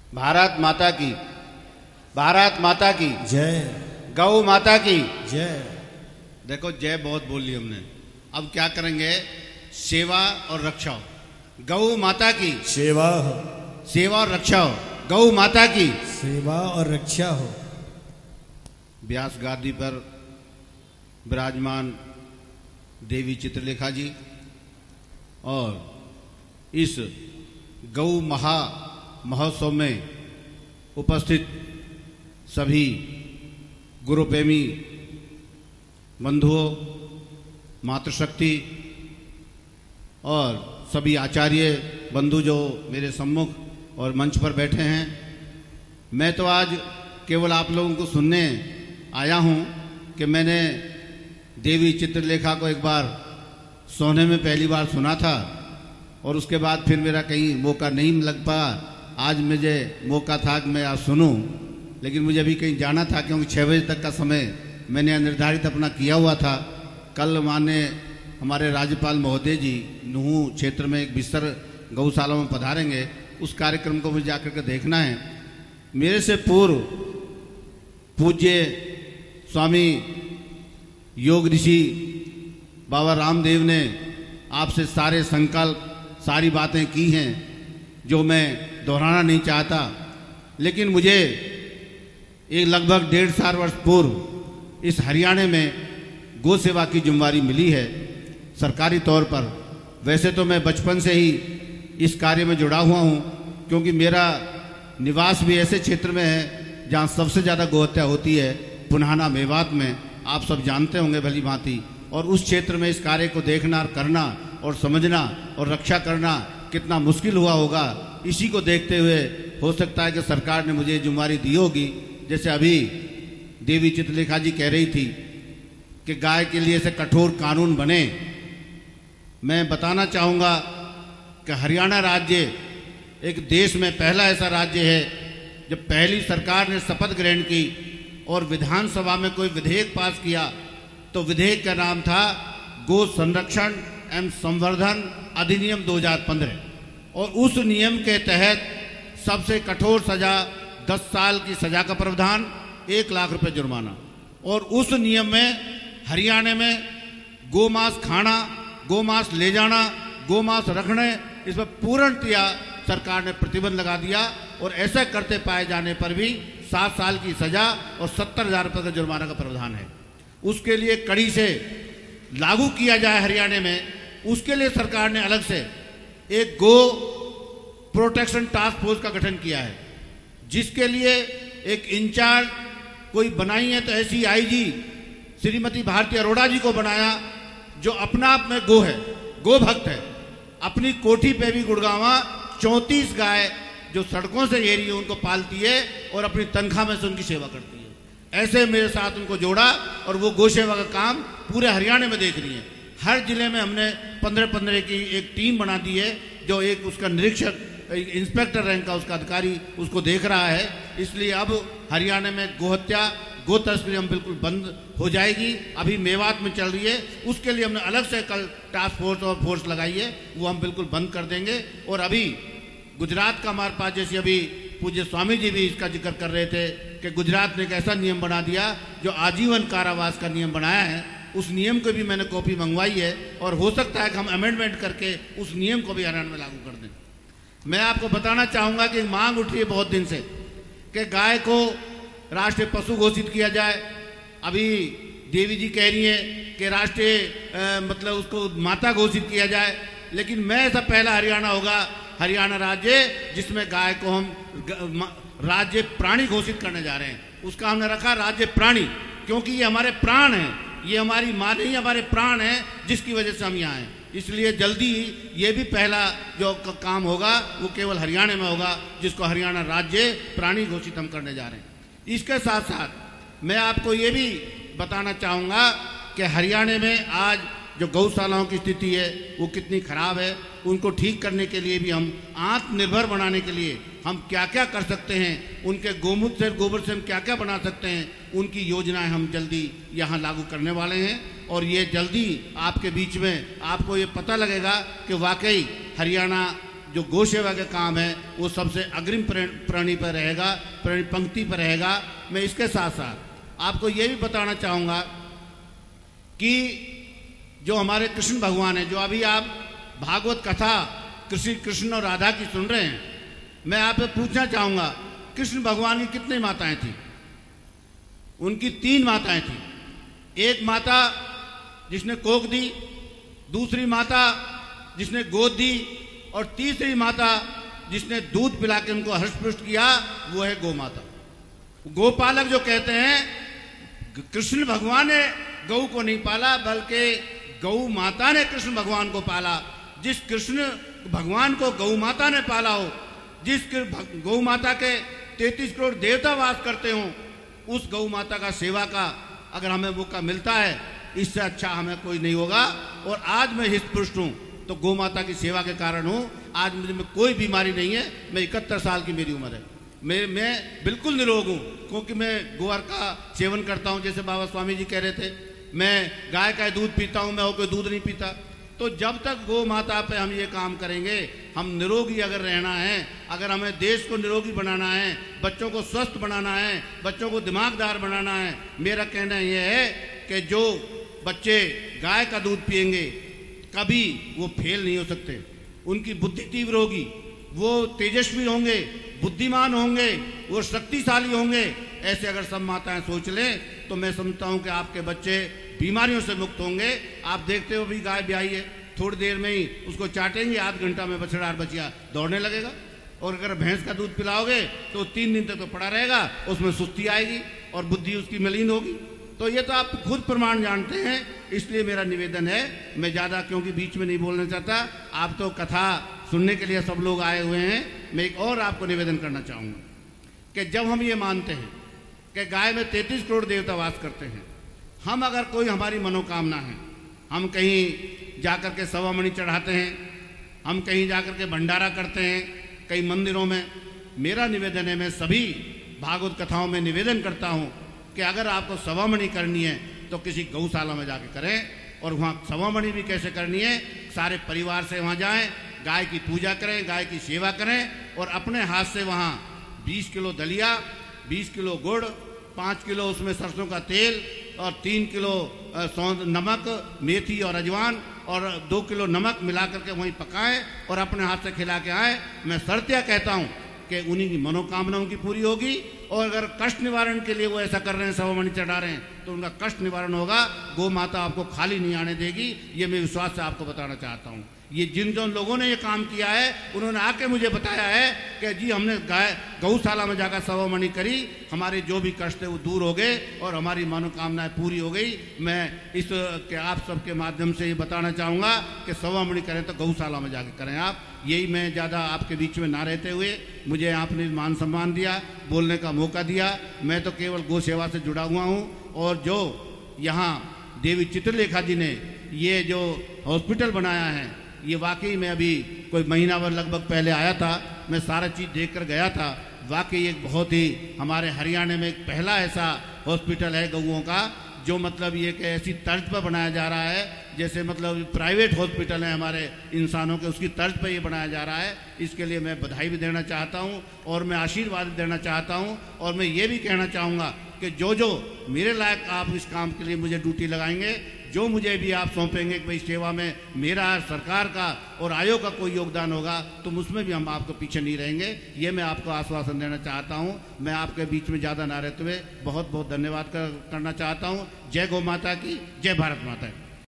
भारत माता की, भारत माता की जय। गौ माता की जय। देखो जय बहुत बोल ली हमने, अब क्या करेंगे? सेवा और रक्षा हो। गौ माता की सेवा हो। सेवा और रक्षा हो। गौ माता की सेवा और रक्षा हो। व्यास गादी पर विराजमान देवी चित्रलेखा जी और इस गौ महोत्सव में उपस्थित सभी गुरुप्रेमी बंधुओं, मातृशक्ति और सभी आचार्य बंधु जो मेरे सम्मुख और मंच पर बैठे हैं, मैं तो आज केवल आप लोगों को सुनने आया हूं कि मैंने देवी चित्रलेखा को एक बार सोने में पहली बार सुना था और उसके बाद फिर मेरा कहीं मौका नहीं लग पाया। आज मुझे मौका था कि मैं आज सुनूं, लेकिन मुझे अभी कहीं जाना था क्योंकि 6 बजे तक का समय मैंने निर्धारित अपना किया हुआ था। कल माननीय हमारे राज्यपाल महोदय जी नूह क्षेत्र में एक बिस्तर गौशाला में पधारेंगे, उस कार्यक्रम को मुझे जाकर के देखना है। मेरे से पूर्व पूज्य स्वामी योग ऋषि बाबा रामदेव ने आपसे सारे संकल्प, सारी बातें की हैं जो मैं दोहराना नहीं चाहता, लेकिन मुझे एक लगभग 1.5 वर्ष पूर्व इस हरियाणा में गौ सेवा की जिम्मेदारी मिली है सरकारी तौर पर। वैसे तो मैं बचपन से ही इस कार्य में जुड़ा हुआ हूँ, क्योंकि मेरा निवास भी ऐसे क्षेत्र में है जहाँ सबसे ज़्यादा गौहत्या होती है, पुन्हाना मेवात में। आप सब जानते होंगे भली भांति। और उस क्षेत्र में इस कार्य को देखना और करना और समझना और रक्षा करना कितना मुश्किल हुआ होगा, इसी को देखते हुए हो सकता है कि सरकार ने मुझे जिम्मेदारी दी होगी। जैसे अभी देवी चित्रलेखा जी कह रही थी कि गाय के लिए ऐसे कठोर कानून बने। मैं बताना चाहूँगा कि हरियाणा राज्य एक देश में पहला ऐसा राज्य है जब पहली सरकार ने शपथ ग्रहण की और विधानसभा में कोई विधेयक पास किया, तो विधेयक का नाम था गो संरक्षण एवं संवर्धन अधिनियम 2015। और उस नियम के तहत सबसे कठोर सजा 10 साल की सजा का प्रावधान, 1 लाख रुपए जुर्माना। और उस नियम में हरियाणा में गोमांस खाना, गोमांस ले जाना, गोमांस रखने, इस पर पूर्णतया सरकार ने प्रतिबंध लगा दिया। और ऐसा करते पाए जाने पर भी 7 साल की सजा और 70,000 रुपये का जुर्माना का प्रावधान है। उसके लिए कड़ी से लागू किया जाए हरियाणा में, उसके लिए सरकार ने अलग से एक गो प्रोटेक्शन टास्क फोर्स का गठन किया है, जिसके लिए एक इंचार्ज कोई बनाई है तो ऐसी आईजी श्रीमती भारती अरोड़ा जी को बनाया, जो अपना आप में गो है, गो भक्त है। अपनी कोठी पे भी गुड़गांवा 34 गाय जो सड़कों से घेरी है उनको पालती है और अपनी तनख्वाह में से उनकी सेवा करती है। ऐसे मेरे साथ उनको जोड़ा और वो गौ सेवा का काम पूरे हरियाणा में देख रही है। हर जिले में हमने 15-15 की एक टीम बना दी है, जो एक उसका निरीक्षक, इंस्पेक्टर रैंक का उसका अधिकारी उसको देख रहा है। इसलिए अब हरियाणा में गोहत्या, गो तस्करी हम बिल्कुल बंद हो जाएगी। अभी मेवात में चल रही है, उसके लिए हमने अलग से कल टास्क फोर्स और फोर्स लगाई है, वो हम बिल्कुल बंद कर देंगे। और अभी गुजरात का हमारे पास, जैसे अभी पूज्य स्वामी जी भी इसका जिक्र कर रहे थे कि गुजरात ने एक ऐसा नियम बना दिया जो आजीवन कारावास का नियम बनाया है, उस नियम को भी मैंने कॉपी मंगवाई है और हो सकता है कि हम अमेंडमेंट करके उस नियम को भी हरियाणा में लागू कर दें। मैं आपको बताना चाहूँगा कि मांग उठी है बहुत दिन से कि गाय को राष्ट्रीय पशु घोषित किया जाए। अभी देवी जी कह रही हैं कि राष्ट्रीय मतलब उसको माता घोषित किया जाए, लेकिन मैं ऐसा पहला हरियाणा होगा, हरियाणा राज्य, जिसमें गाय को हम राज्य प्राणी घोषित करने जा रहे हैं। उसका हमने रखा राज्य प्राणी, क्योंकि ये हमारे प्राण हैं, ये हमारी माँ नहीं, हमारे प्राण हैं, जिसकी वजह से हम यहाँ हैं। इसलिए जल्दी ये भी पहला जो काम होगा वो केवल हरियाणा में होगा, जिसको हरियाणा राज्य प्राणी घोषित हम करने जा रहे हैं। इसके साथ साथ मैं आपको ये भी बताना चाहूँगा कि हरियाणा में आज जो गौशालाओं की स्थिति है वो कितनी खराब है। उनको ठीक करने के लिए भी हम आत्मनिर्भर बनाने के लिए हम क्या क्या कर सकते हैं, उनके गोमूत्र से, गोबर से हम क्या क्या बना सकते हैं, उनकी योजनाएं हम जल्दी यहाँ लागू करने वाले हैं। और ये जल्दी आपके बीच में आपको ये पता लगेगा कि वाकई हरियाणा जो गौ सेवा के काम है वो सबसे अग्रिम प्राणी पर रहेगा, पंक्ति पर रहेगा। मैं इसके साथ साथ आपको ये भी बताना चाहूँगा कि जो हमारे कृष्ण भगवान हैं, जो अभी आप भागवत कथा कृष्ण और राधा की सुन रहे हैं, मैं आपसे पूछना चाहूँगा कृष्ण भगवान की कितनी माताएं थी? उनकी 3 माताएं थी। एक माता जिसने कोख दी, दूसरी माता जिसने गोद दी, और तीसरी माता जिसने दूध पिला के उनको हर्षपुष्ट किया, वो है गौ माता। गोपालक जो कहते हैं, कृष्ण भगवान ने गौ को नहीं पाला, बल्कि गौ माता ने कृष्ण भगवान को पाला। जिस कृष्ण भगवान को गौ माता ने पाला हो, जिस गौ माता के 33 करोड़ देवता वास करते हों, उस गौ माता का सेवा का अगर हमें मौका मिलता है, इससे अच्छा हमें कोई नहीं होगा। और आज मैं हितपुष्ट हूँ तो गौ माता की सेवा के कारण हूँ। आज मुझे में कोई बीमारी नहीं है। मैं 71 साल की मेरी उम्र है। मैं बिल्कुल निरोग हूँ, क्योंकि मैं गोबर का सेवन करता हूँ। जैसे बाबा स्वामी जी कह रहे थे, मैं गाय का दूध पीता हूँ, मैं और कोई दूध नहीं पीता। तो जब तक गौ माता पे हम ये काम करेंगे, हम निरोगी अगर रहना है, अगर हमें देश को निरोगी बनाना है, बच्चों को स्वस्थ बनाना है, बच्चों को दिमागदार बनाना है, मेरा कहना यह है कि जो बच्चे गाय का दूध पिएंगे कभी वो फेल नहीं हो सकते। उनकी बुद्धि तीव्र होगी, वो तेजस्वी होंगे, बुद्धिमान होंगे, वो शक्तिशाली होंगे। ऐसे अगर सब माताएं सोच लें तो मैं समझता हूं कि आपके बच्चे बीमारियों से मुक्त होंगे। आप देखते हो भी गाय ब्याई है, थोड़ी देर में ही उसको चाटेंगे, आध घंटा में बछड़ा और बचिया दौड़ने लगेगा। और अगर भैंस का दूध पिलाओगे तो 3 दिन तक तो पड़ा रहेगा, उसमें सुस्ती आएगी और बुद्धि उसकी मलिन होगी। तो ये तो आप खुद प्रमाण जानते हैं। इसलिए मेरा निवेदन है, मैं ज़्यादा क्योंकि बीच में नहीं बोलना चाहता, आप तो कथा सुनने के लिए सब लोग आए हुए हैं। मैं एक और आपको निवेदन करना चाहूँगा कि जब हम ये मानते हैं कि गाय में 33 करोड़ देवता वास करते हैं, हम अगर कोई हमारी मनोकामना है, हम कहीं जाकर के सवा मणि चढ़ाते हैं, हम कहीं जाकर के भंडारा करते हैं कई मंदिरों में, मेरा निवेदन है, मैं सभी भागवत कथाओं में निवेदन करता हूँ कि अगर आपको सवामणि करनी है तो किसी गौशाला में जाके करें। और वहाँ सवामणि भी कैसे करनी है, सारे परिवार से वहाँ जाएं, गाय की पूजा करें, गाय की सेवा करें, और अपने हाथ से वहाँ 20 किलो दलिया, 20 किलो गुड़, 5 किलो उसमें सरसों का तेल और 3 किलो सौंध नमक, मेथी और अजवान और 2 किलो नमक मिला करके वहीं पकाएं और अपने हाथ से खिला के आए। मैं शर्तिया कहता हूँ कि उन्हीं की मनोकामनाओं की पूरी होगी। और अगर कष्ट निवारण के लिए वो ऐसा कर रहे हैं, सवामणि चढ़ा रहे हैं, तो उनका कष्ट निवारण होगा। गौ माता आपको खाली नहीं आने देगी, ये मैं विश्वास से आपको बताना चाहता हूँ। ये जिन लोगों ने ये काम किया है, उन्होंने आके मुझे बताया है कि जी हमने गौशाला में जाकर सवामणि करी, हमारे जो भी कष्ट है वो दूर हो गए और हमारी मनोकामनाएं पूरी हो गई। मैं इस के आप सबके माध्यम से ये बताना चाहूँगा कि सवामणि करें तो गौशाला में जाकर करें आप। यही मैं ज़्यादा आपके बीच में ना रहते हुए, मुझे आपने मान सम्मान दिया, बोलने का मौका दिया। मैं तो केवल गौ सेवा से जुड़ा हुआ हूँ। और जो यहाँ देवी चित्रलेखा जी ने ये जो हॉस्पिटल बनाया है, ये वाकई में अभी कोई महीना भर लगभग पहले आया था, मैं सारा चीज़ देख कर गया था। वाकई एक बहुत ही हमारे हरियाणा में एक पहला ऐसा हॉस्पिटल है गऊओं का, जो मतलब ये कि ऐसी तर्ज पर बनाया जा रहा है जैसे मतलब प्राइवेट हॉस्पिटल है हमारे इंसानों के, उसकी तर्ज पर ये बनाया जा रहा है। इसके लिए मैं बधाई भी देना चाहता हूँ और मैं आशीर्वाद देना चाहता हूँ। और मैं ये भी कहना चाहूँगा कि जो जो मेरे लायक आप इस काम के लिए मुझे ड्यूटी लगाएंगे, जो मुझे भी आप सौंपेंगे कि भाई सेवा में मेरा, सरकार का और आयोग का कोई योगदान होगा, तो उसमें भी हम आपको पीछे नहीं रहेंगे। ये मैं आपको आश्वासन देना चाहता हूँ। मैं आपके बीच में ज़्यादा ना रहते हुए बहुत बहुत धन्यवाद करना चाहता हूँ। जय गौ माता की, जय भारत माता की।